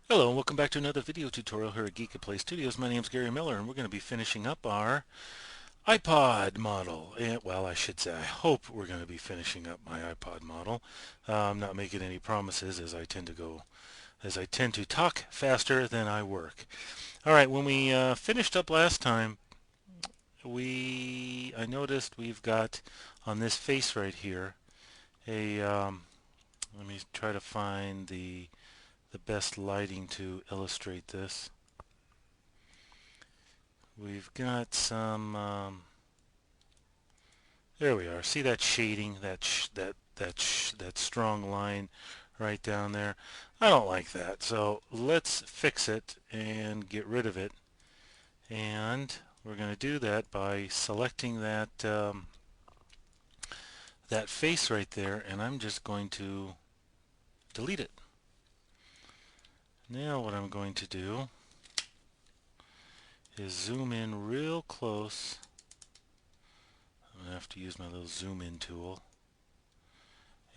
Hello and welcome back to another video tutorial here at Geekatplay Studios. My name is Gary Miller and we're going to be finishing up our iPod model. And, well, I should say I hope we're going to be finishing up my iPod model. I'm not making any promises as I tend to talk faster than I work. Alright, when we finished up last time, I noticed we've got on this face right here a, let me try to find the best lighting to illustrate this. We've got some, there we are. See that shading, that strong line right down there? I don't like that. So let's fix it and get rid of it. And we're going to do that by selecting that face right there, and I'm just going to delete it. Now what I'm going to do is zoom in real close. I'm going to have to use my little zoom in tool.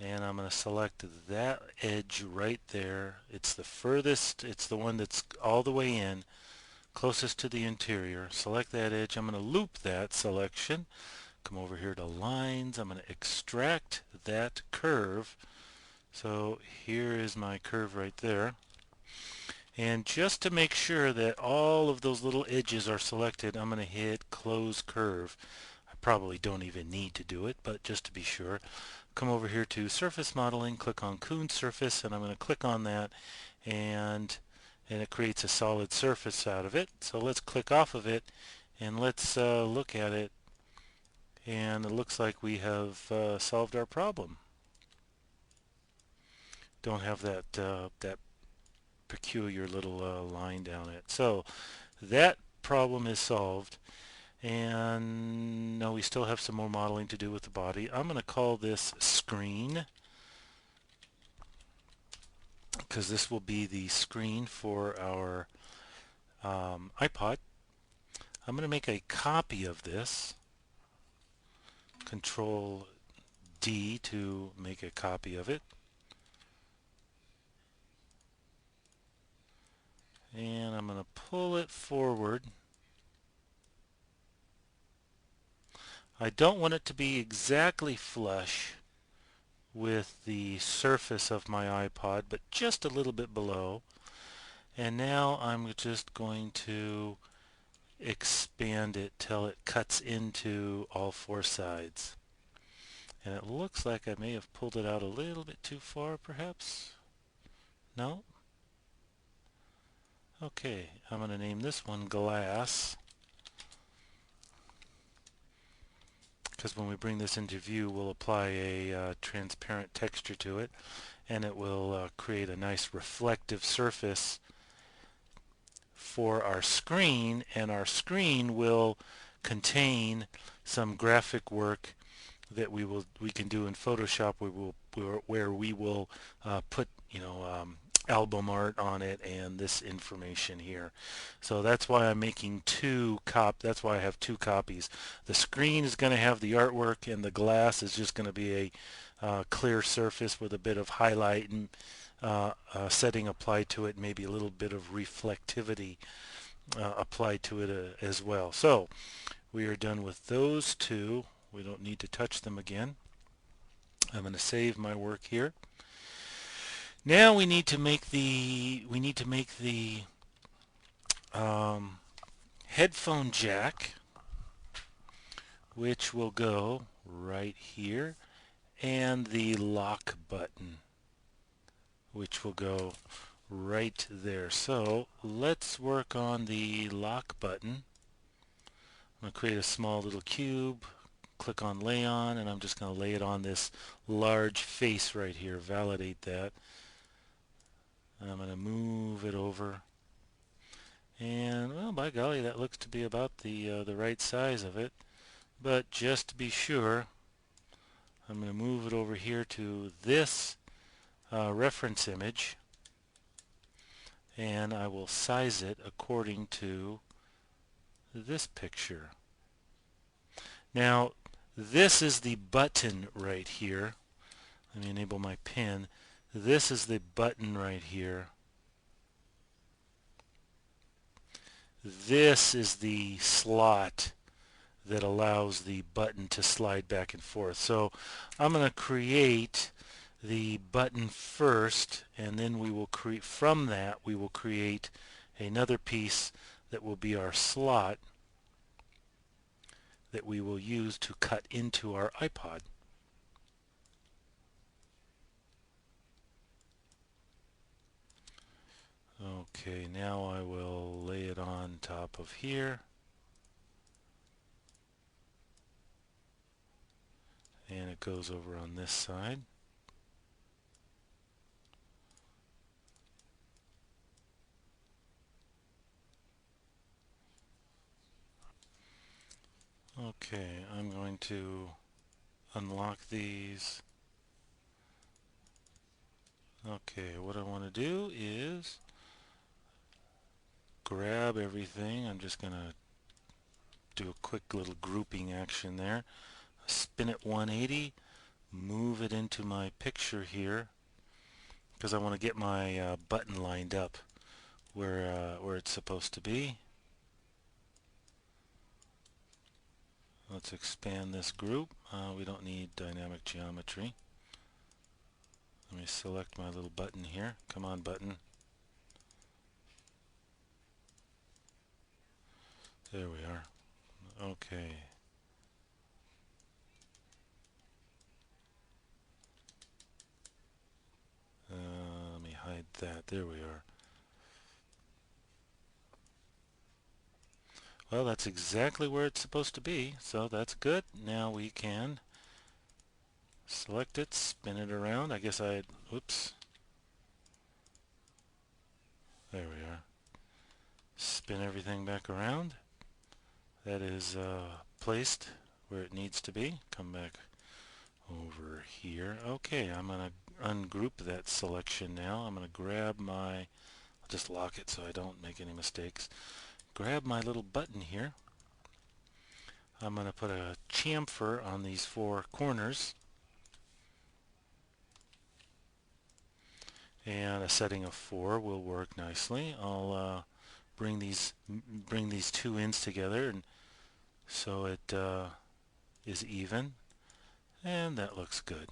And I'm going to select that edge right there. It's the furthest, it's the one that's all the way in, closest to the interior. Select that edge. I'm going to loop that selection. Come over here to lines. I'm going to extract that curve. So here is my curve right there. And just to make sure that all of those little edges are selected, I'm going to hit close curve. I probably don't even need to do it, but just to be sure, come over here to surface modeling, click on Coon surface, and I'm going to click on that, and it creates a solid surface out of it. So let's click off of it and let's look at it, and it looks like we have solved our problem. Don't have that peculiar little line down it. So that problem is solved. And no, we still have some more modeling to do with the body. I'm going to call this screen because this will be the screen for our iPod. I'm going to make a copy of this. Control D to make a copy of it. And I'm going to pull it forward. I don't want it to be exactly flush with the surface of my iPod, but just a little bit below. And now I'm just going to expand it till it cuts into all four sides. And it looks like I may have pulled it out a little bit too far, perhaps. No? Okay, I'm going to name this one Glass, because when we bring this into view, we'll apply a transparent texture to it, and it will create a nice reflective surface for our screen, and our screen will contain some graphic work that we can do in Photoshop where we will put album art on it and this information here. So that's why I'm making that's why I have two copies. The screen is going to have the artwork, and the glass is just going to be a clear surface with a bit of highlight and setting applied to it, maybe a little bit of reflectivity applied to it as well. So we are done with those two. We don't need to touch them again. I'm going to save my work here. Now we need to make the headphone jack, which will go right here, and the lock button, which will go right there. So let's work on the lock button. I'm going to create a small little cube, click on lay on, and I'm just going to lay it on this large face right here. Validate that. I'm going to move it over, and well, by golly, that looks to be about the right size of it. But just to be sure, I'm going to move it over here to this reference image, and I will size it according to this picture. Now, this is the button right here. Let me enable my pen. This is the button right here. This is the slot that allows the button to slide back and forth. So I'm going to create the button first, and then we will create, from that we will create another piece that will be our slot that we will use to cut into our iPod. Okay, now I will lay it on top of here, and it goes over on this side. Okay, I'm going to unlock these. Okay, what I want to do is grab everything. I'm just going to do a quick little grouping action there. Spin it 180, move it into my picture here, because I want to get my button lined up where it's supposed to be. Let's expand this group. We don't need dynamic geometry. Let me select my little button here. Come on, button. There we are. Okay. Let me hide that. There we are. Well, that's exactly where it's supposed to be, so that's good. Now we can select it, spin it around. I guess oops. There we are. Spin everything back around. That is placed where it needs to be. Come back over here. Okay, I'm going to ungroup that selection now. I'm going to grab I'll just lock it so I don't make any mistakes. Grab my little button here. I'm going to put a chamfer on these four corners, and a setting of 4 will work nicely. I'll bring these two ends together, and so it is even, and that looks good.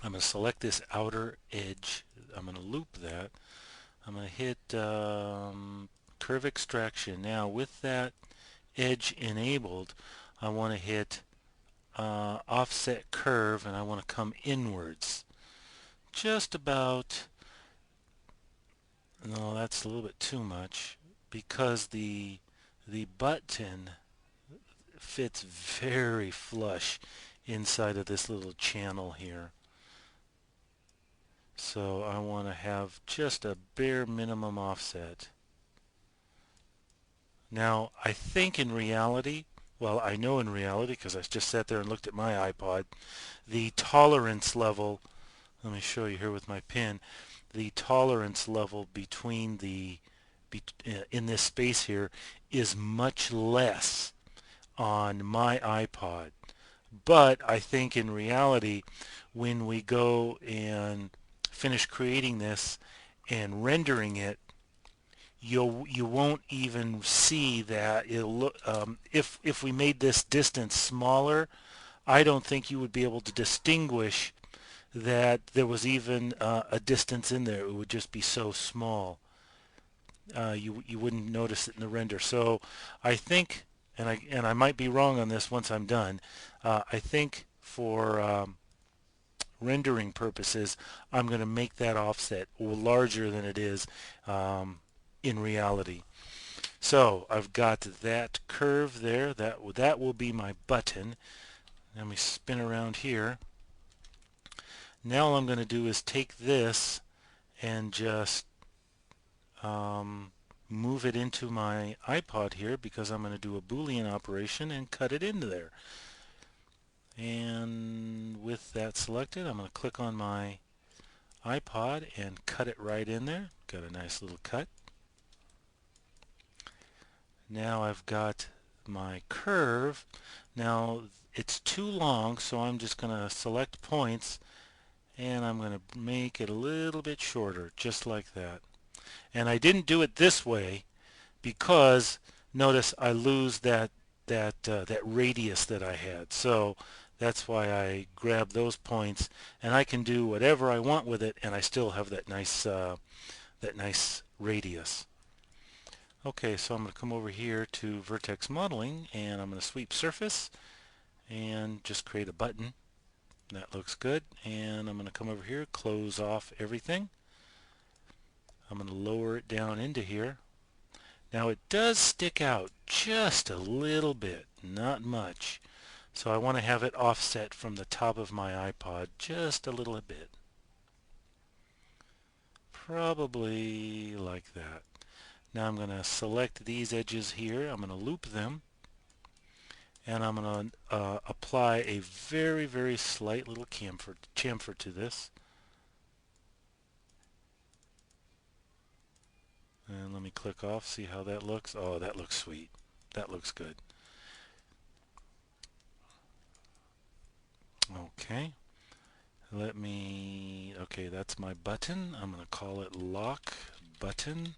I'm going to select this outer edge. I'm going to loop that. I'm going to hit curve extraction. Now with that edge enabled, I want to hit offset curve, and I want to come inwards. Just about, no, that's a little bit too much, because the button fits very flush inside of this little channel here. So I want to have just a bare minimum offset. Now I think in reality, well, I know in reality because I just sat there and looked at my iPod, the tolerance level, let me show you here with my pen, the tolerance level between in this space here is much less on my iPod. But I think in reality, when we go and finish creating this and rendering it, you won't even see that it'll look, if we made this distance smaller, I don't think you would be able to distinguish that there was even a distance in there. It would just be so small. You wouldn't notice it in the render. So I think, and I might be wrong on this once I'm done, I think for rendering purposes, I'm going to make that offset larger than it is in reality. So I've got that curve there. That will be my button. Let me spin around here. Now all I'm going to do is take this and just move it into my iPod here, because I'm going to do a Boolean operation and cut it into there. And with that selected, I'm going to click on my iPod and cut it right in there. Got a nice little cut. Now I've got my curve. Now it's too long, so I'm just going to select points, and I'm going to make it a little bit shorter, just like that. And I didn't do it this way because notice I lose that radius that I had. So that's why I grab those points, and I can do whatever I want with it, and I still have that nice radius. Okay, so I'm going to come over here to Vertex Modeling, and I'm going to sweep surface and just create a button. That looks good. And I'm going to come over here, close off everything. I'm going to lower it down into here. Now it does stick out just a little bit, not much. So I want to have it offset from the top of my iPod just a little bit. Probably like that. Now I'm going to select these edges here. I'm going to loop them. And I'm going to apply a very, very slight little chamfer to this. And let me click off, see how that looks. Oh, that looks sweet. That looks good. Okay. Okay, that's my button. I'm going to call it lock button.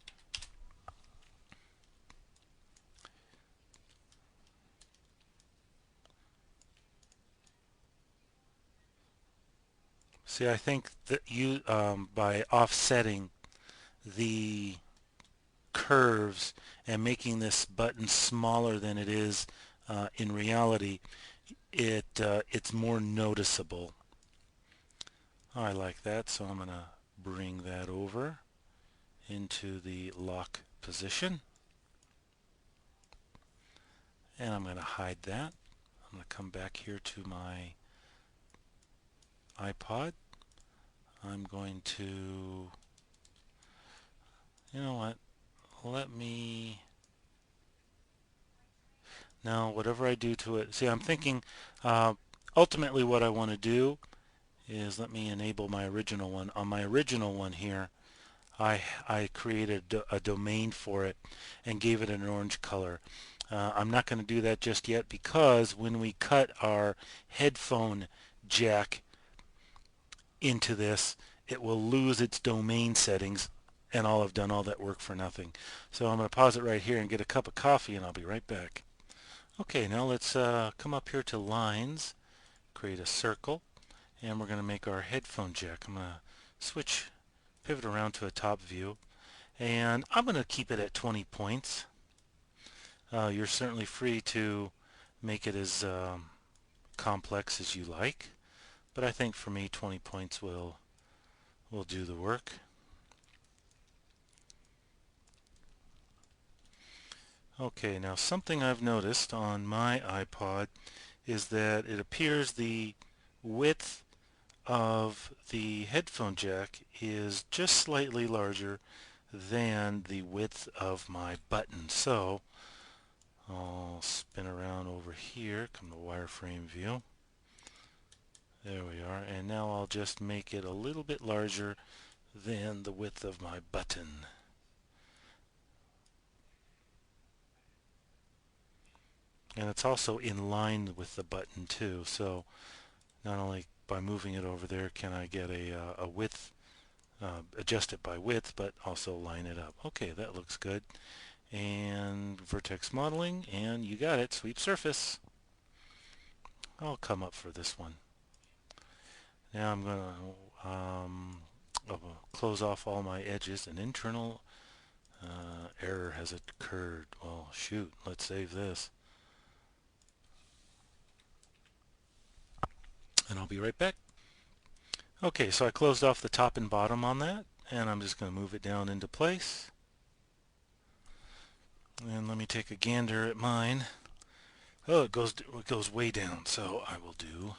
See, I think that by offsetting the curves and making this button smaller than it is in reality, it's more noticeable. I like that, so I'm going to bring that over into the lock position. And I'm going to hide that. I'm going to come back here to my iPod. I'm going to, you know what, now whatever I do to it, see, I'm thinking ultimately what I want to do is, let me enable my original one. On my original one here, I created a domain for it and gave it an orange color. I'm not going to do that just yet, because when we cut our headphone jack into this, it will lose its domain settings, and I'll have done all that work for nothing. So I'm going to pause it right here and get a cup of coffee, and I'll be right back. Okay, now let's come up here to lines, create a circle, and we're going to make our headphone jack. I'm going to pivot around to a top view, and I'm going to keep it at 20 points. You're certainly free to make it as complex as you like, but I think for me 20 points will do the work. Okay, now something I've noticed on my iPod is that it appears the width of the headphone jack is just slightly larger than the width of my button. So I'll spin around over here, come to wireframe view. There we are, and now I'll just make it a little bit larger than the width of my button. And it's also in line with the button too, so not only by moving it over there can I get a width, adjust it by width, but also line it up. Okay, that looks good. And Vertex Modeling, and you got it, sweep surface. I'll come up for this one. Now I'm going to close off all my edges. An internal error has occurred. Well, shoot, let's save this. And I'll be right back. Okay, so I closed off the top and bottom on that, and I'm just going to move it down into place. And let me take a gander at mine. Oh, it goes way down, so I will do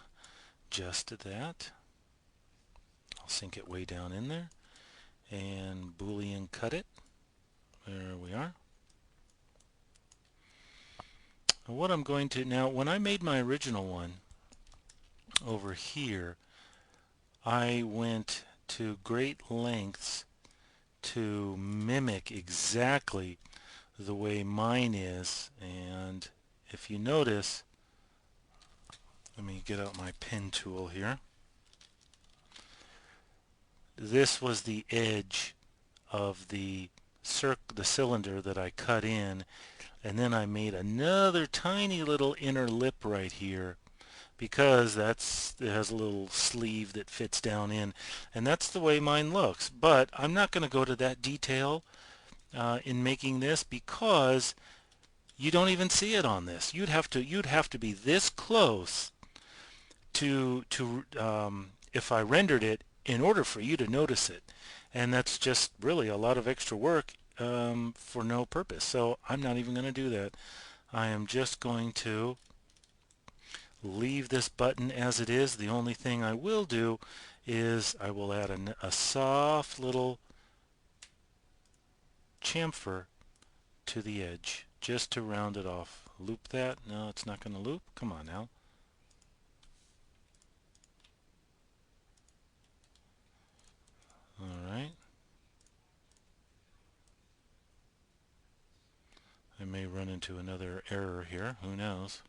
just that. I'll sink it way down in there and Boolean cut it. There we are. And what I'm going to now, when I made my original one over here, I went to great lengths to mimic exactly the way mine is, and if you notice, let me get out my pen tool here. This was the edge of the the cylinder that I cut in, and then I made another tiny little inner lip right here because it has a little sleeve that fits down in, and that's the way mine looks. But I'm not going to go to that detail in making this because you don't even see it on this. You'd have to be this close to if I rendered it in order for you to notice it, and that's just really a lot of extra work for no purpose. So I'm not even going to do that. I am just going to leave this button as it is. The only thing I will do is I will add a soft little chamfer to the edge just to round it off. Loop that. No, it's not going to loop. Come on now. Alright. I may run into another error here. Who knows?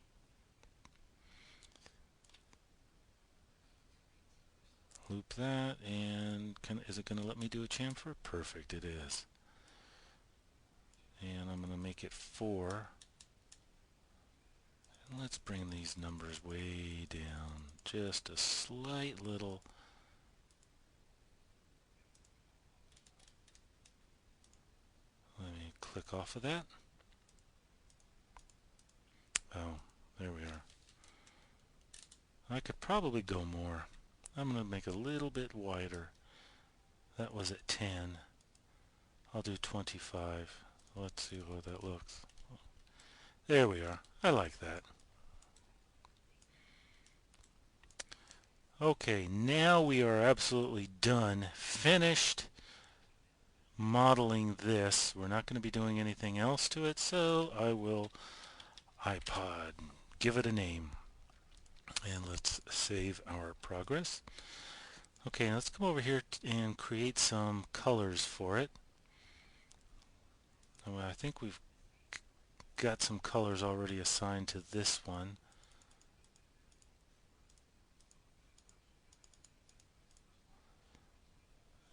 Loop that, and is it going to let me do a chamfer? Perfect, it is. And I'm going to make it 4. And let's bring these numbers way down. Just a slight little. Let me click off of that. Oh, there we are. I could probably go more. I'm going to make it a little bit wider. That was at 10. I'll do 25. Let's see what that looks. There we are. I like that. Okay, now we are absolutely done, finished modeling this. We're not going to be doing anything else to it, so I will iPod, give it a name, and let's save our progress. Okay, let's come over here and create some colors for it. I think we've got some colors already assigned to this one.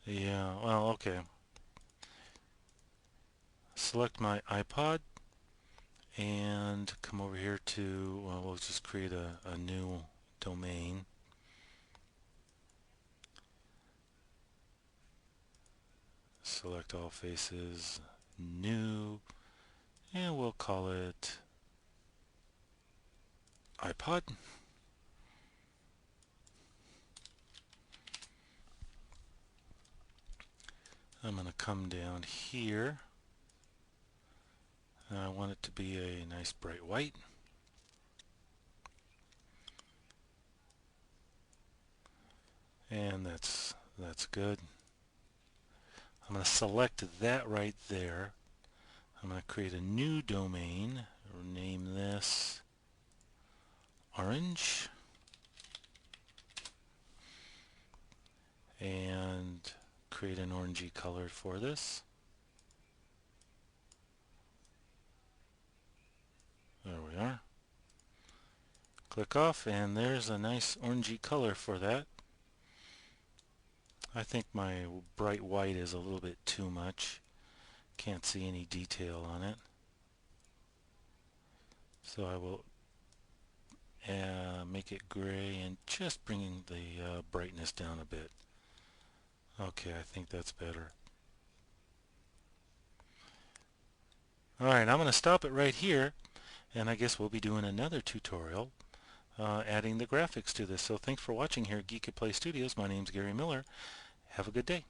Yeah, well, okay. Select my iPod and come over here to, well, we'll just create a new domain. Select all faces, new, and we'll call it iPod. I'm going to come down here. I want it to be a nice bright white. And that's good. I'm going to select that right there. I'm going to create a new domain. Name this orange. And create an orangey color for this. There we are. Click off, and there's a nice orangey color for that. I think my bright white is a little bit too much. Can't see any detail on it. So I will make it gray and just bringing the brightness down a bit. Okay, I think that's better. Alright, I'm going to stop it right here, and I guess we'll be doing another tutorial adding the graphics to this. So thanks for watching here at Geekatplay Studios. My name's Gary Miller. Have a good day.